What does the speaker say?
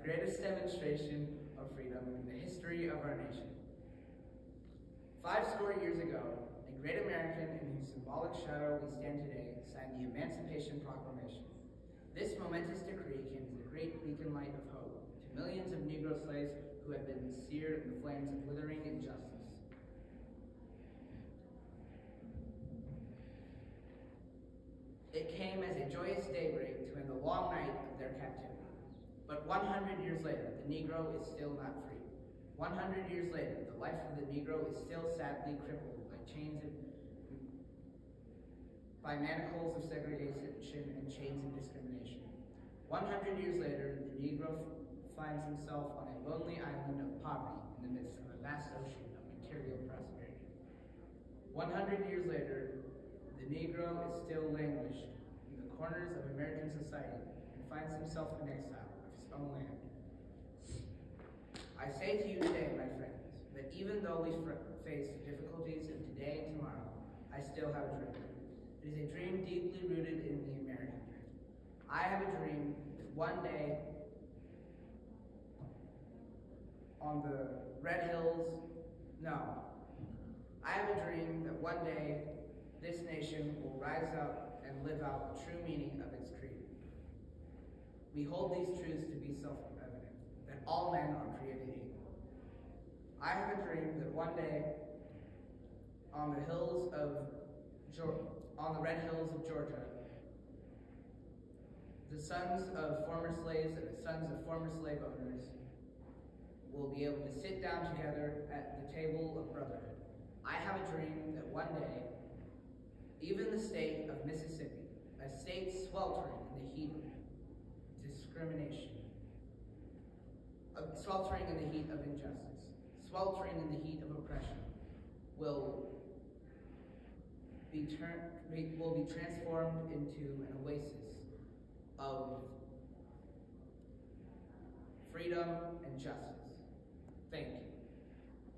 greatest demonstration of freedom in the history of our nation. 50 years ago, a great American in whose symbolic shadow we stand today signed the Emancipation Proclamation. This momentous decree came as a great beacon light of hope to millions of Negro slaves who had been seared in the flames of withering injustice. It came as a joyous daybreak to end the long night of their captivity. But 100 years later, the Negro is still not free. 100 years later, the life of the Negro is still sadly crippled by manacles of segregation and chains of discrimination. 100 years later, the Negro finds himself on a lonely island of poverty in the midst of a vast ocean of material prosperity. 100 years later, the Negro is still languished in the corners of American society and finds himself in exile of his own land. I say to you today, my friends, that even though we face the difficulties of today and tomorrow, I still have a dream. It is a dream deeply rooted in the American dream. I have a dream that one day, on the red hills, I have a dream that one day this nation will rise up and live out the true meaning of its creed. We hold these truths to be self-evident, that all men are created equal. I have a dream that one day, on the red hills of Georgia, the sons of former slaves and the sons of former slave owners will be able to sit down together at the table of brotherhood. I have a dream that one day, even the state of Mississippi, a state sweltering in the heat of discrimination, sweltering in the heat of injustice, sweltering in the heat of oppression, will be transformed into an oasis of freedom and justice. Thank you.